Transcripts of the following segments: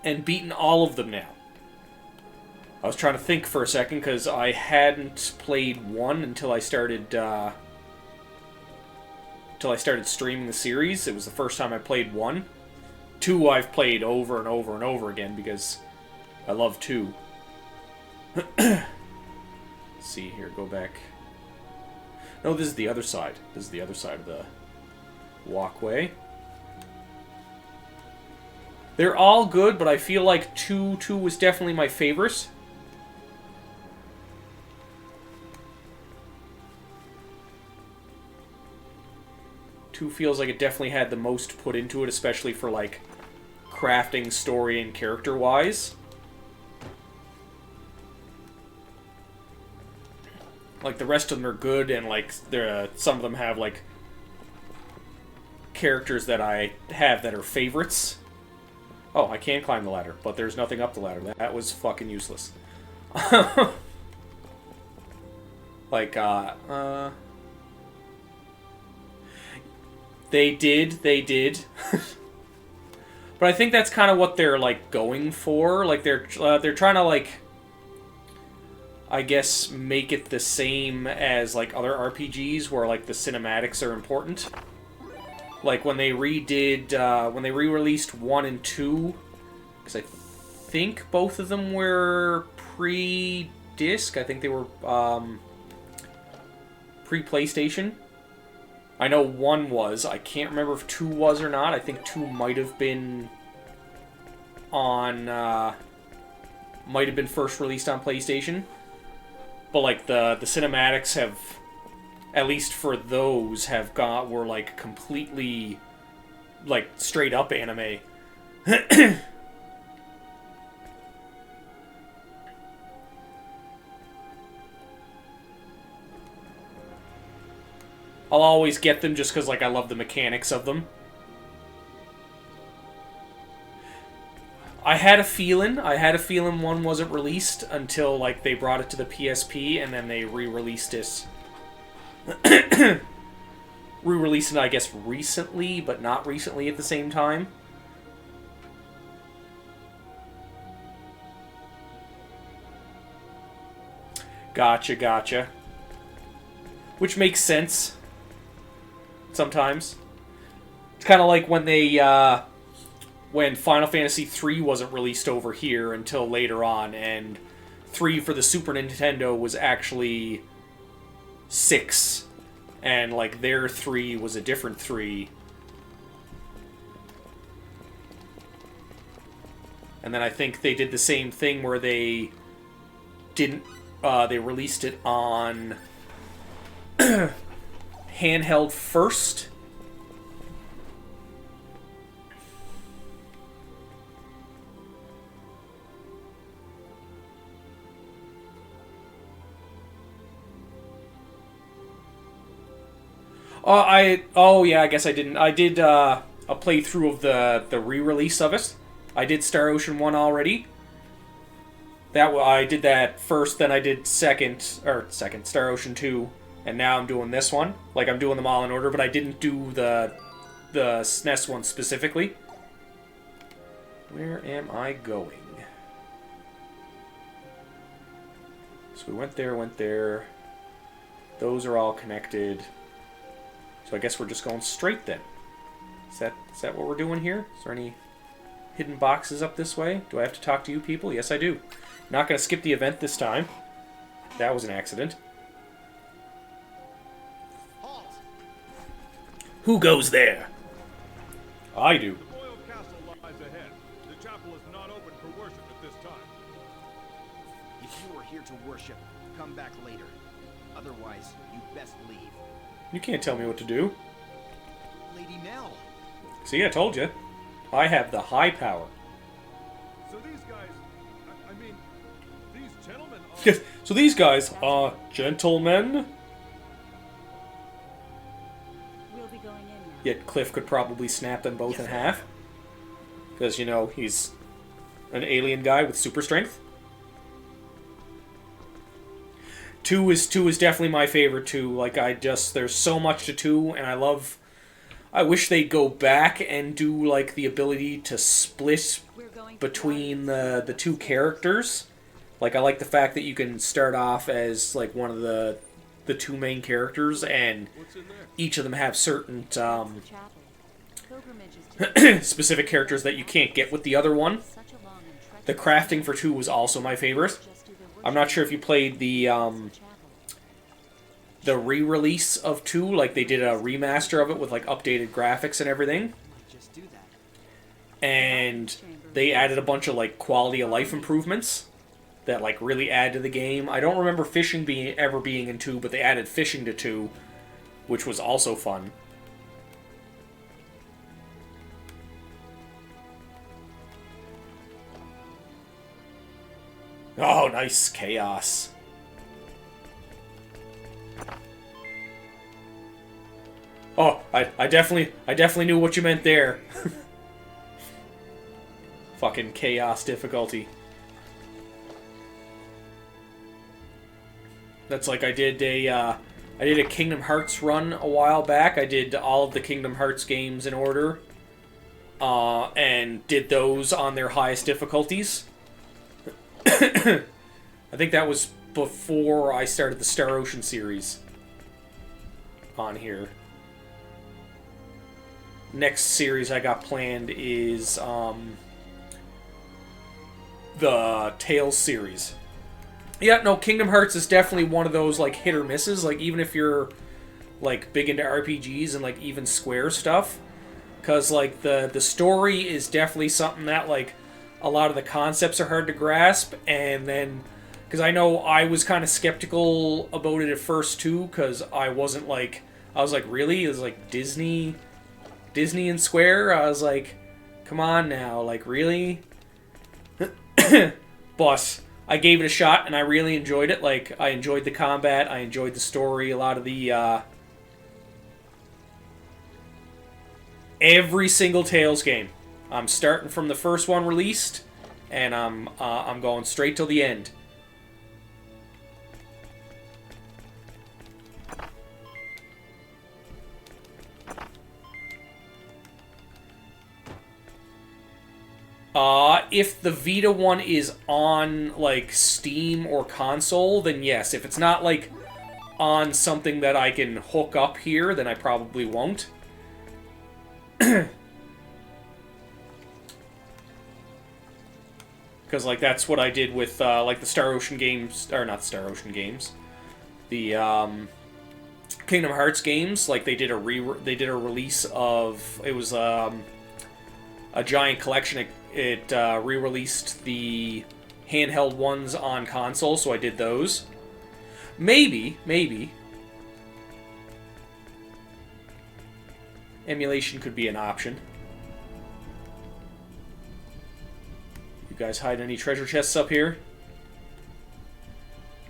and beaten all of them now. I was trying to think for a second because I hadn't played 1 until I started streaming the series. It was the first time I played 1. 2 I've played over and over and over again because I love 2. Let's see here, go back. No, this is the other side. This is the other side of the walkway. They're all good, but I feel like 2 was definitely my favorite. Feels like it definitely had the most put into it, especially for, like, crafting, story, and character-wise. Like, the rest of them are good, and, like, some of them have, like, characters that I have that are favorites. Oh, I can climb the ladder, but there's nothing up the ladder. That was fucking useless. Like, They did. But I think that's kind of what they're, like, going for. Like, they're trying to, like, I guess, make it the same as, like, other RPGs where, like, the cinematics are important. Like, when they re-released 1 and 2, because I think both of them were pre-disc. I think they were, pre-PlayStation. I know 1 was. I can't remember if 2 was or not. I think 2 might have been on... might have been first released on PlayStation. But, like, the cinematics have... At least for those, were, like, completely... Like, straight-up anime. I'll always get them just because, like, I love the mechanics of them. I had a feeling 1 wasn't released until, like, they brought it to the PSP, and then they re-released it. Re-released it, I guess, recently, but not recently at the same time. Gotcha. Which makes sense. Sometimes. It's kind of like when they, when Final Fantasy III wasn't released over here until later on, and 3 for the Super Nintendo was actually 6. And, like, their 3 was a different 3. And then I think they did the same thing where they didn't, they released it on handheld first. I guess I didn't. I did a playthrough of the re-release of it. I did Star Ocean 1 already. I did that first, then I did second, Star Ocean 2, and now I'm doing this one. Like, I'm doing them all in order, but I didn't do the SNES one specifically. Where am I going? So we went there. Those are all connected. So I guess we're just going straight then. Is that what we're doing here? Is there any hidden boxes up this way? Do I have to talk to you people? Yes, I do. Not going to skip the event this time. That was an accident. Halt. Who goes there? I do. The royal castle lies ahead. The chapel is not open for worship at this time. If you are here to worship, come back later. Otherwise, you best leave. You can't tell me what to do. Lady Nell. See, I told you. I have the high power. So these guys, I mean, these gentlemen are... So these guys are gentlemen. We'll be going in now. Yet Cliff could probably snap them both in half. Because, you know, he's an alien guy with super strength. 2 is definitely my favorite too. Like, there's so much to 2, and I wish they'd go back and do, like, the ability to split between the two characters. Like, I like the fact that you can start off as, like, one of the two main characters, and What's in there? each of them have certain The chapel. Pilgrimages to specific characters that you can't get with the other one. such a long and The crafting for 2 was also my favorite. just do their I'm not sure if you played the chapel. re-release of 2, like they did a remaster of it with like updated graphics and everything, Might just do that. and they added a bunch of like quality of life improvements that like really add to the game. I don't remember fishing ever being in 2, but they added fishing to 2, which was also fun. Oh, nice chaos. Oh, I definitely knew what you meant there. Fucking chaos difficulty. That's like I did a Kingdom Hearts run a while back. I did all of the Kingdom Hearts games in order, and did those on their highest difficulties. I think that was before I started the Star Ocean series on here. Next series I got planned is the Tales series. Yeah, no, Kingdom Hearts is definitely one of those like hit or misses. Like even if you're like big into RPGs and like even Square stuff, because like the story is definitely something that like a lot of the concepts are hard to grasp, and then because I know I was kind of skeptical about it at first too, because I was like really, it was like Disney and Square. I was like, come on now, like really. But I gave it a shot and I really enjoyed it. Like, I enjoyed the combat, I enjoyed the story, a lot of the every single Tales game. I'm starting from the first one released, and I'm going straight till the end. If the Vita one is on, like, Steam or console, then yes. If it's not, like, on something that I can hook up here, then I probably won't. Because, like, that's what I did with, like, the Star Ocean games, or not Star Ocean games, the, Kingdom Hearts games. Like, they did a release of, it was, a giant collection. It re-released the handheld ones on console, so I did those. Maybe. Emulation could be an option. You guys hide any treasure chests up here?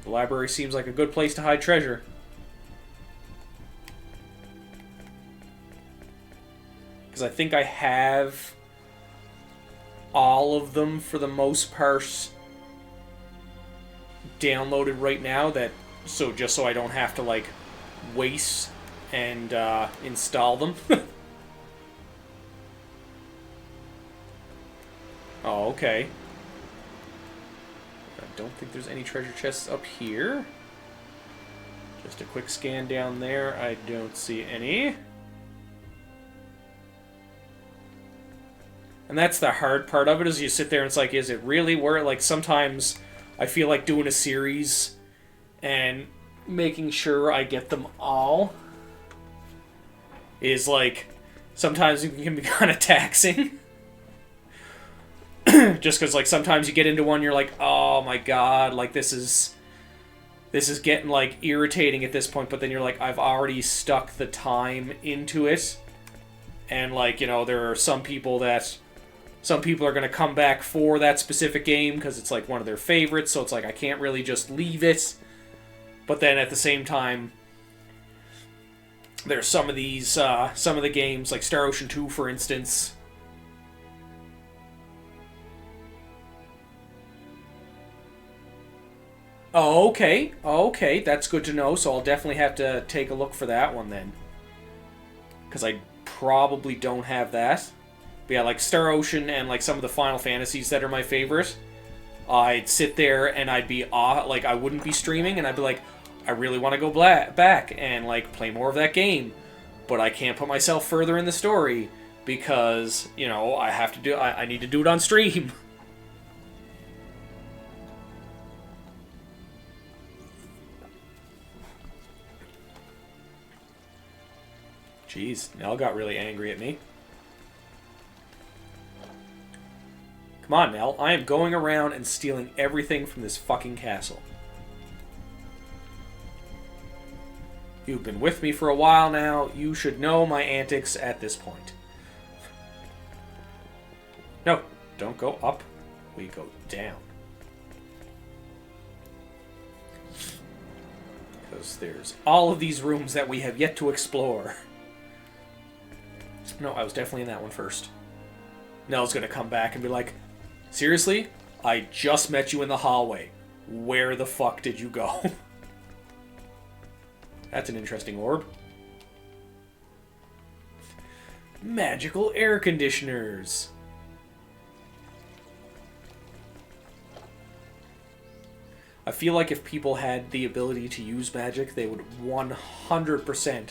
The library seems like a good place to hide treasure. Because I think I have all of them for the most part downloaded right now, so just so I don't have to like waste and install them. Oh, okay. I don't think there's any treasure chests up here. Just a quick scan down there. I don't see any. And that's the hard part of it, is you sit there and it's like, is it really worth it? Like, sometimes I feel like doing a series and making sure I get them all is, like, sometimes it can be kind of taxing. Just because, like, sometimes you get into one, you're like, oh my god, like, this is getting, like, irritating at this point, but then you're like, I've already stuck the time into it. And, like, you know, there are some people are going to come back for that specific game because it's like one of their favorites, so it's like I can't really just leave it. But then at the same time, there's some of the games, like Star Ocean 2, for instance. Oh, okay, that's good to know, so I'll definitely have to take a look for that one then. Because I probably don't have that. But yeah, like Star Ocean and like some of the Final Fantasies that are my favorite, I'd sit there and I'd be like, I wouldn't be streaming, and I'd be like, I really want to go back and like play more of that game, but I can't put myself further in the story because, you know, I need to do it on stream. Jeez, Nell got really angry at me. Come on, Nell. I am going around and stealing everything from this fucking castle. You've been with me for a while now. You should know my antics at this point. No, don't go up. We go down. Because there's all of these rooms that we have yet to explore. No, I was definitely in that one first. Nell's gonna come back and be like, seriously? I just met you in the hallway. Where the fuck did you go? That's an interesting orb. Magical air conditioners. I feel like if people had the ability to use magic, they would 100%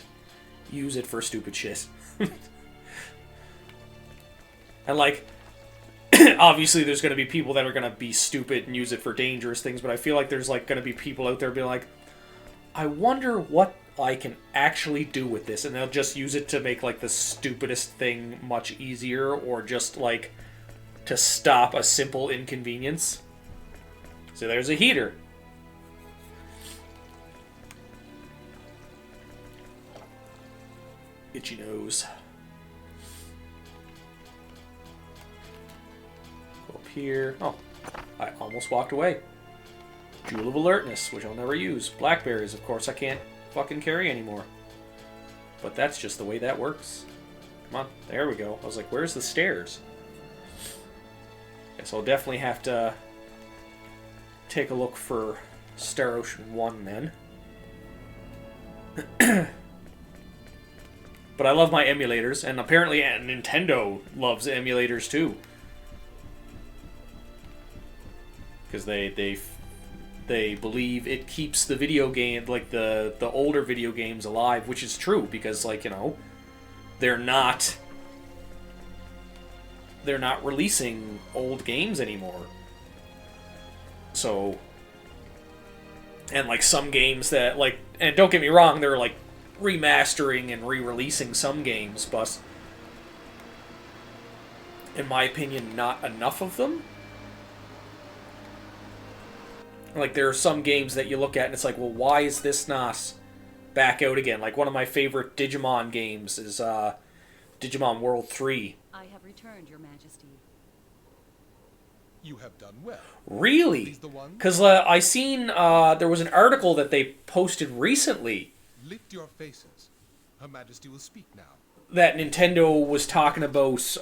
use it for stupid shit. And, like, obviously there's going to be people that are going to be stupid and use it for dangerous things, but I feel like there's, like, going to be people out there being like, I wonder what I can actually do with this, and they'll just use it to make, like, the stupidest thing much easier, or just, like, to stop a simple inconvenience. So there's a heater. Itchy nose. Up here. Oh, I almost walked away. Jewel of Alertness, which I'll never use. Blackberries, of course, I can't fucking carry anymore. But that's just the way that works. Come on, there we go. I was like, where's the stairs? Guess I'll definitely have to take a look for Star Ocean 1 then. But I love my emulators, and apparently Nintendo loves emulators too. Because they believe it keeps the video game, like the older video games alive, which is true, because, like, you know, they're not releasing old games anymore. So, and like some games that, like, and don't get me wrong, they're like remastering and re-releasing some games, but in my opinion, not enough of them. Like, there are some games that you look at and it's like, well, why is this not back out again? Like, one of my favorite Digimon games is Digimon World 3. I have returned, Your Majesty. You have done well. Really? These the ones? Because I seen there was an article that they posted recently Lift your faces. Her Majesty will speak now. that Nintendo was talking about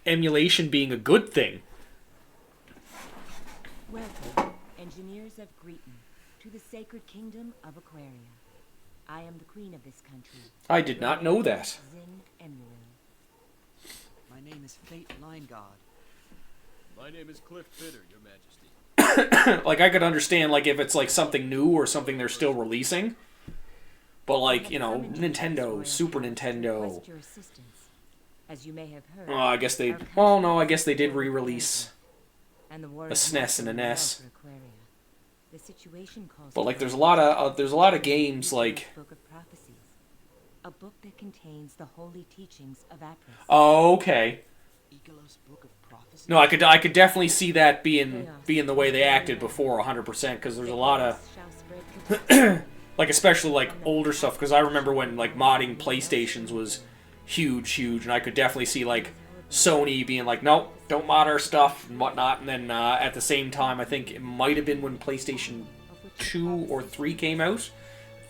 emulation being a good thing. Welcome, engineers of Greeton, to the sacred kingdom of Aquaria. I am the queen of this country. I did not know that. Zin Emulil. My name is Fate Line God. My name is Cliff Bitter, Your Majesty. Like, I could understand, like, if it's like something new or something they're still releasing. But, like, you know, Nintendo, Super Nintendo. Request your assistance. As you may have heard, I guess they. our Well, country no, I guess they did is war re-release. and the war a is SNES and not an going S. well for Aquaria. The situation calls But, for like, there's a lot of games like. Book of Prophecies, a book that contains the holy teachings of Apris. Oh, okay. Igelos Book of Prophecy. No, I could definitely see that being the way they acted before 100%, because there's a lot of, Shall spread like, especially like older stuff, because I remember when like modding PlayStations was huge, and I could definitely see like Sony being like, nope, don't mod our stuff and whatnot, and then at the same time, I think it might have been when PlayStation 2 or 3 came out,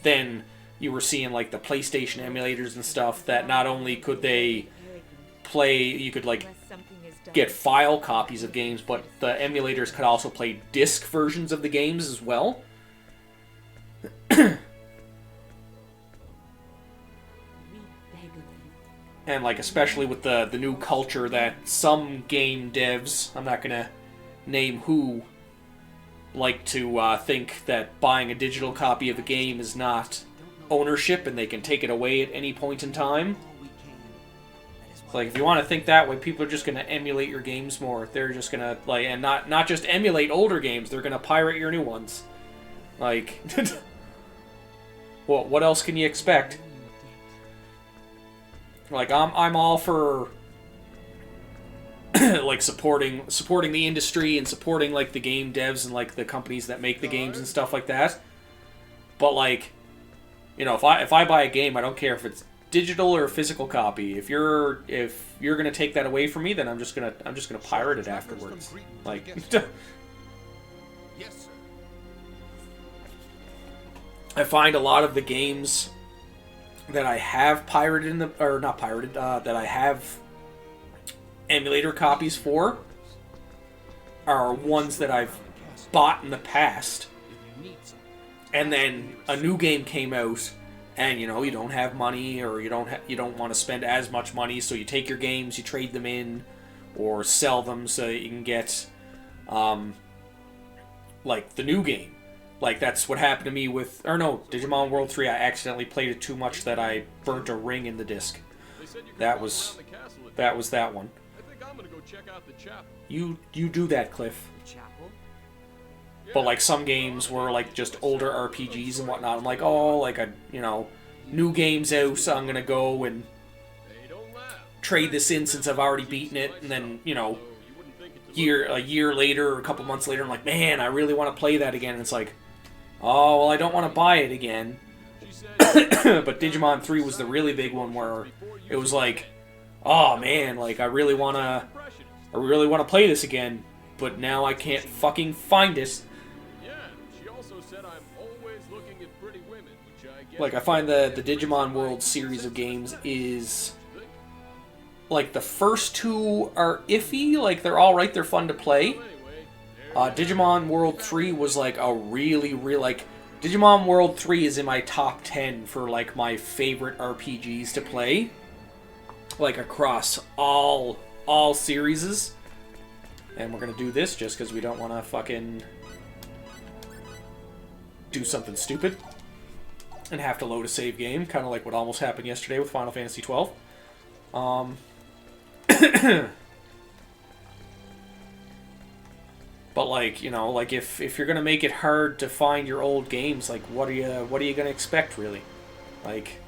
then you were seeing like the PlayStation emulators and stuff that not only could they play, you could like get file copies of games, but the emulators could also play disc versions of the games as well. We beg of you, And, like, especially with the new culture that some game devs, I'm not gonna name who, like to think that buying a digital copy of a game is not ownership and they can take it away at any point in time. All we can. That is It's why like, if you want to think that way, people are just gonna emulate your games more. They're just gonna, like, and not just emulate older games, they're gonna pirate your new ones. Like, well, what else can you expect? Like, I'm all for like supporting the industry and supporting like the game devs and like the companies that make the games and stuff like that. But like, you know, if I buy a game, I don't care if it's digital or a physical copy. If you're gonna take that away from me, then I'm just gonna pirate it afterwards. Like, Yes, sir. I find a lot of the games that I have pirated that I have emulator copies for are ones that I've bought in the past, and then a new game came out, and you know, you don't have money, or you don't want to spend as much money, so you take your games, you trade them in, or sell them so that you can get like the new game. Like, that's what happened to me with, or no, Digimon World 3, I accidentally played it too much that I burnt a ring in the disc. That was that one. I think I'm gonna go check out the chapel. You do that, Cliff. the chapel. But like some games were like just older RPGs and whatnot. I'm like, oh, like new game's out, so I'm gonna go and Hey, don't laugh. trade this in since I've already beaten it, and then, you know, a year later or a couple months later, I'm like, man, I really want to play that again. And it's like, oh, well, I don't want to buy it again. But Digimon 3 was the really big one where it was like, oh man, like I really wanna play this again, but now I can't fucking find it. Yeah, she also said I'm always looking at pretty women, which I guess. Like, I find the Digimon World series of games is, like, the first two are iffy, like they're alright, they're fun to play. Digimon World 3 was like a really, like, Digimon World 3 is in my top 10 for like my favorite RPGs to play, like across all series. And we're gonna do this just because we don't want to fucking do something stupid and have to load a save game, kind of like what almost happened yesterday with Final Fantasy 12. But like, you know, like if you're gonna make it hard to find your old games, like what are you gonna expect, really? Like,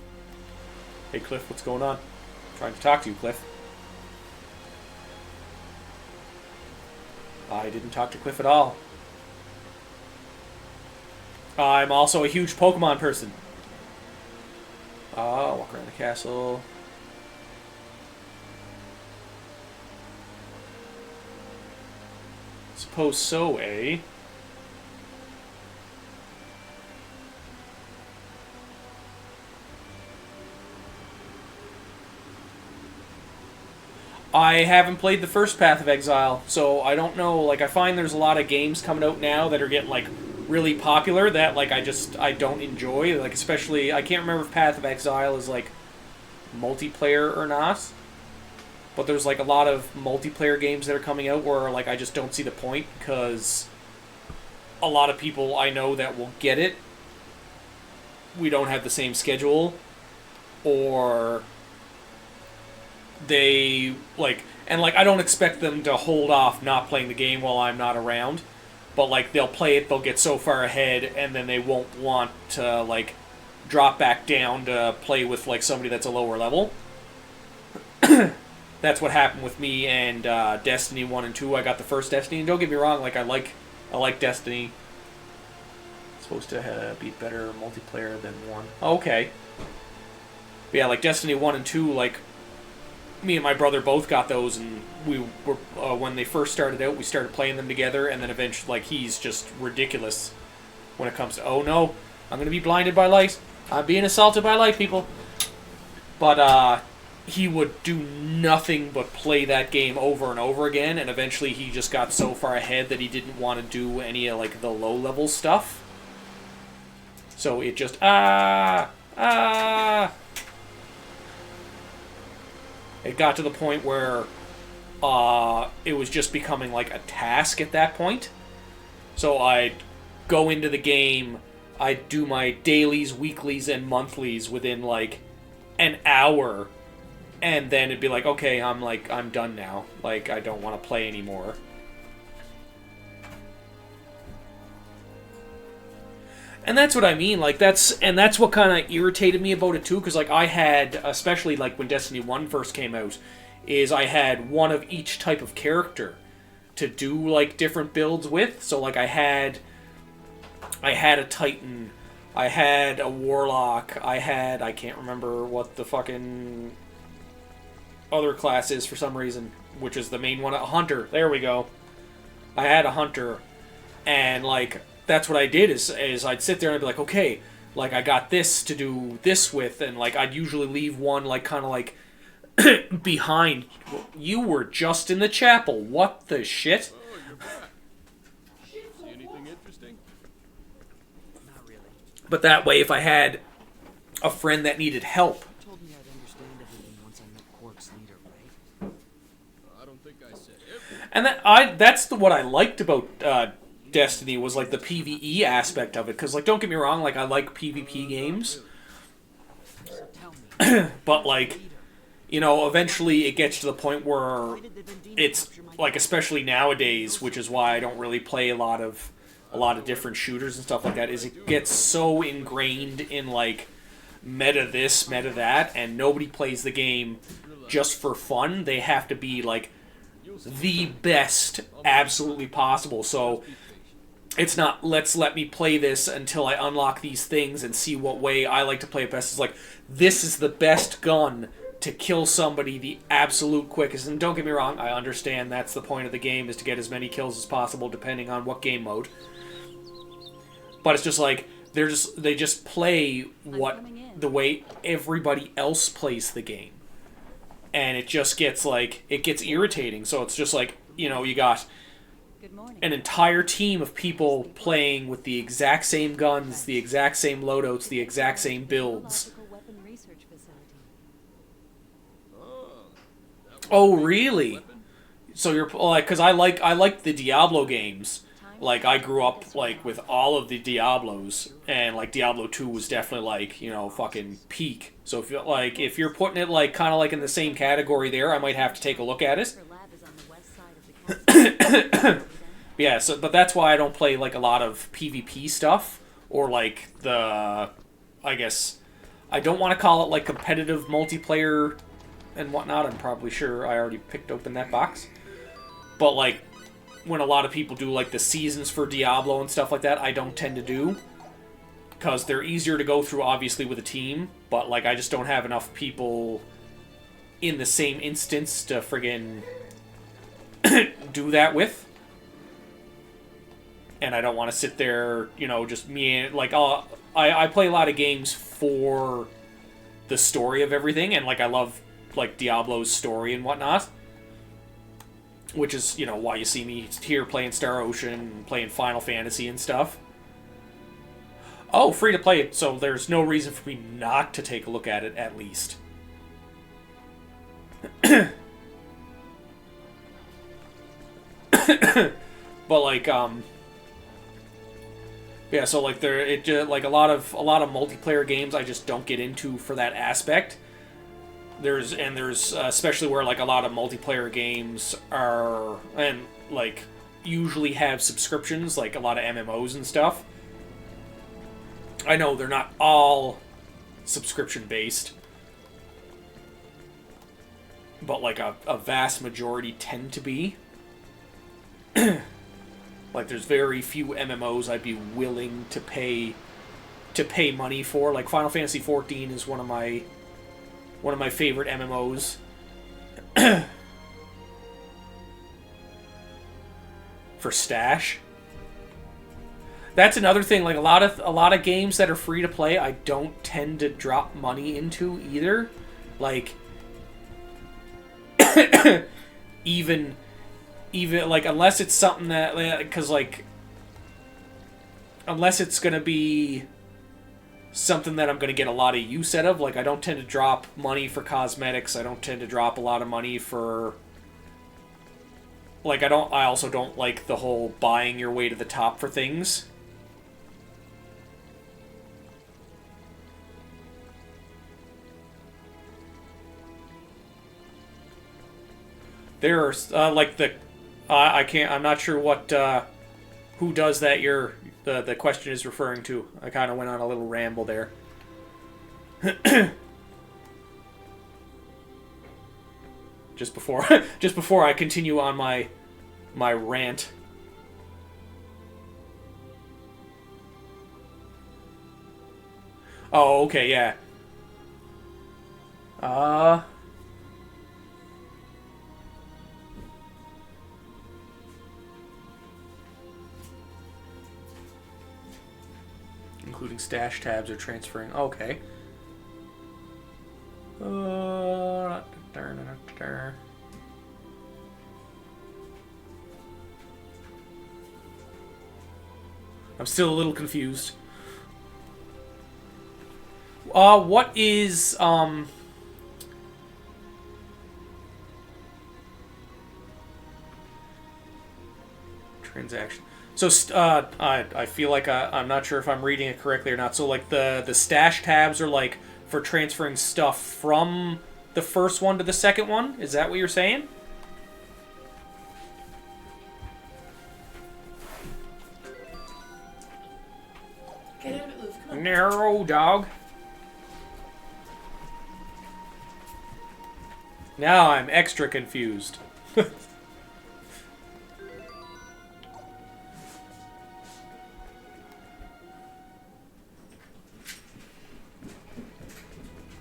hey Cliff, what's going on? I'm trying to talk to you, Cliff. I didn't talk to Cliff at all. I'm also a huge Pokemon person. Walk around the castle. Suppose so, eh? I haven't played the first Path of Exile, so I don't know. Like, I find there's a lot of games coming out now that are getting, like, really popular that, like, I don't enjoy. Like, especially, I can't remember if Path of Exile is, like, multiplayer or not. But there's, like, a lot of multiplayer games that are coming out where, like, I just don't see the point, because a lot of people I know that will get it, we don't have the same schedule, or they, like, and, like, I don't expect them to hold off not playing the game while I'm not around, but, like, they'll play it, they'll get so far ahead, and then they won't want to, like, drop back down to play with, like, somebody that's a lower level. That's what happened with me and Destiny 1 and 2. I got the first Destiny, and don't get me wrong, like, I like Destiny. It's supposed to be better multiplayer than 1. Okay. But yeah, like, Destiny 1 and 2, like, me and my brother both got those, and we were, when they first started out, we started playing them together, and then eventually, like, he's just ridiculous when it comes to, oh no, I'm gonna be blinded by light. I'm being assaulted by light, people. But, he would do nothing but play that game over and over again, and eventually he just got so far ahead that he didn't want to do any of, like, the low-level stuff. So it just, It got to the point where it was just becoming like a task at that point. So I'd go into the game, I'd do my dailies, weeklies, and monthlies within like an hour, and then it'd be like, okay, I'm done now. Like, I don't want to play anymore. And that's what I mean, like, that's what kind of irritated me about it, too, because, like, I had, especially, like, when Destiny 1 first came out, is I had one of each type of character to do, like, different builds with. So, like, I had a Titan, I had a Warlock, I can't remember what the fucking other class is for some reason, which is the main one, a Hunter, there we go. I had a Hunter, and, like, that's what I did, is I'd sit there and I'd be like, okay, like, I got this to do this with, and, like, I'd usually leave one, like, kind of, like, behind. You were just in the chapel. What the shit? Oh, you're back. See anything interesting? Not really. But that way, if I had a friend that needed help, You told me I'd understand everything once I met Quark's leader, right? I don't think I said everything. and that's what I liked about Destiny, was like the PvE aspect of it. Because, like, don't get me wrong, like, I like PvP games, So tell me, but, like, you know, eventually it gets to the point where why did the Vendini it's capture my like, especially nowadays, which is why I don't really play a lot of different shooters and stuff like that, is it gets so ingrained in, like, meta this, meta that, and nobody plays the game just for fun. They have to be, like, the best absolutely possible. So it's not, let me play this until I unlock these things and see what way I like to play it best. It's like, this is the best gun to kill somebody the absolute quickest. And don't get me wrong, I understand that's the point of the game, is to get as many kills as possible depending on what game mode. But it's just like, they just play the way everybody else plays the game. And it just gets, like, it gets irritating. So it's just like, you know, you got Good morning. an entire team of people playing with the exact same guns, the exact same loadouts, the exact same builds. Biological weapon research facility. Oh, really? So you're, like, because I like the Diablo games. Like, I grew up, like, with all of the Diablos, and, like, Diablo 2 was definitely, like, you know, fucking peak. So if you're putting it, like, kind of like in the same category there, I might have to take a look at it. Her lab is on the west side of the castle. Yeah, so, but that's why I don't play, like, a lot of PvP stuff, or, like, I guess, I don't want to call it, like, competitive multiplayer and whatnot. I'm probably sure I already picked open that box. But, like, when a lot of people do, like, the seasons for Diablo and stuff like that, I don't tend to do, because they're easier to go through, obviously, with a team, but, like, I just don't have enough people in the same instance to friggin' do that with. And I don't want to sit there, you know, just me and, like, I play a lot of games for the story of everything, and, like, I love, like, Diablo's story and whatnot. Which is, you know, why you see me here playing Star Ocean, playing Final Fantasy and stuff. Oh, free to play, so there's no reason for me not to take a look at it, at least. But, like, yeah, so, like, like, a lot of multiplayer games I just don't get into for that aspect. There's especially where, like, a lot of multiplayer games are, and, like, usually have subscriptions, like a lot of MMOs and stuff. I know they're not all subscription based, but, like, a vast majority tend to be. Like, there's very few MMOs I'd be willing to pay money for. Like, Final Fantasy XIV is one of my favorite MMOs. For stash. That's another thing, like, a lot of games that are free to play, I don't tend to drop money into either. Like, even like, unless it's something that, because, like, unless it's gonna be something that I'm going to get a lot of use out of. Like, I don't tend to drop money for cosmetics. I don't tend to drop a lot of money for... Like, I also don't like the whole buying your way to the top for things. There's, like, the... I'm not sure what, who does that the question is referring to. I kind of went on a little ramble there. just before I continue on my rant. Oh, okay, yeah. Including stash tabs or transferring. Okay. I'm still a little confused. What is, transaction. So, I feel like I'm not sure if I'm reading it correctly or not. So, like, the stash tabs are, like, for transferring stuff from the first one to the second one? Is that what you're saying? Get out of it, Luke. Come on. No, dog. Now I'm extra confused.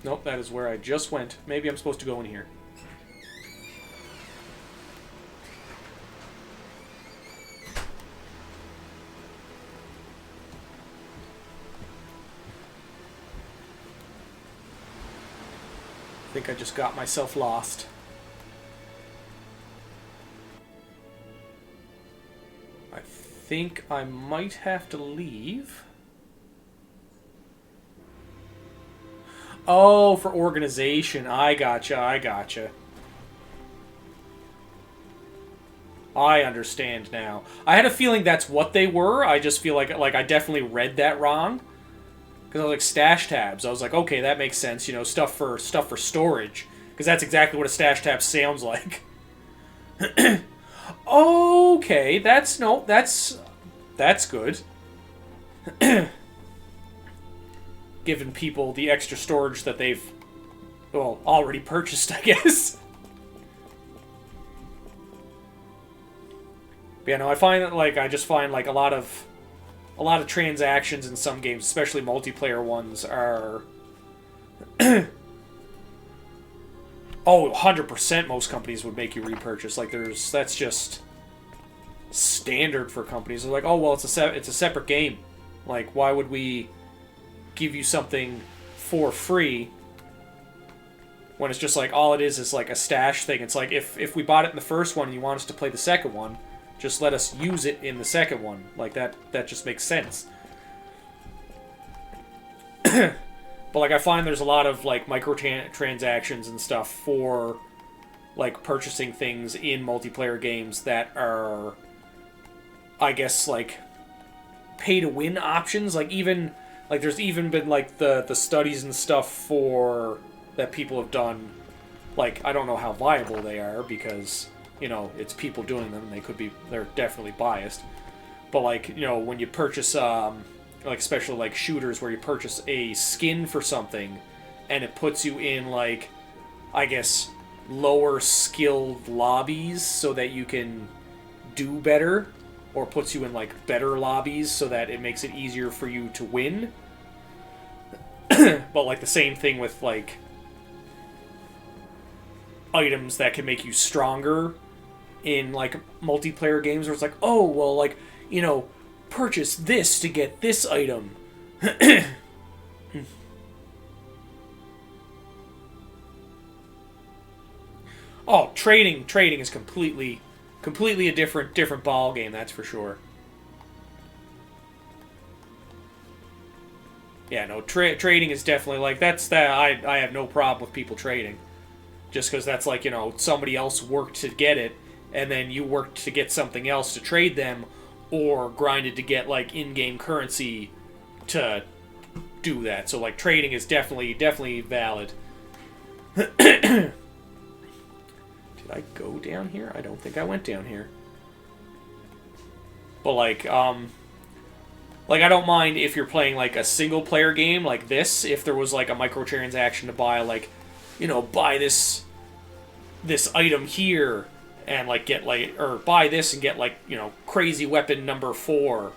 Nope, that is where I just went. Maybe I'm supposed to go in here. I think I just got myself lost. I think I might have to leave. Oh, for organization. I gotcha, I gotcha. I understand now. I had a feeling that's what they were. I just feel like I definitely read that wrong. Because I was like, stash tabs. I was like, okay, that makes sense. You know, stuff for storage. Because that's exactly what a stash tab sounds like. Okay, that's good. Giving people the extra storage that they've, well, already purchased, I guess. But yeah, no, I find that, like, I just find, like, a lot of transactions in some games, especially multiplayer ones, are... Oh, 100% most companies would make you repurchase. Like, that's just standard for companies. They're like, oh, well, it's a separate game. Like, why would we give you something for free when it's just like all it is like a stash thing? It's like if we bought it in the first one and you want us to play the second one, just let us use it in the second one. Like that just makes sense. But like I find there's a lot of like microtransactions and stuff for like purchasing things in multiplayer games that are, I guess, like pay to win options. Like even like there's even been like the studies and stuff for that people have done. Like I don't know how viable they are because, you know, it's people doing them and they're definitely biased. But like, you know, when you purchase like especially like shooters where you purchase a skin for something and it puts you in like, I guess, lower skilled lobbies so that you can do better, or puts you in like better lobbies so that it makes it easier for you to win. But like the same thing with like items that can make you stronger in like multiplayer games where it's like, oh, well, like, you know, purchase this to get this item. Oh, trading is completely a different ball game, that's for sure. Yeah, no, trading is definitely, like, that's that. I have no problem with people trading. Just because that's like, you know, somebody else worked to get it, and then you worked to get something else to trade them, or grinded to get, like, in-game currency to do that. So, like, trading is definitely valid. Did I go down here? I don't think I went down here. But, like, I don't mind if you're playing, like, a single-player game like this, if there was, like, a microtransaction to buy, like, you know, buy this item here, and, like, get, like, or buy this and get, like, you know, crazy weapon number 4.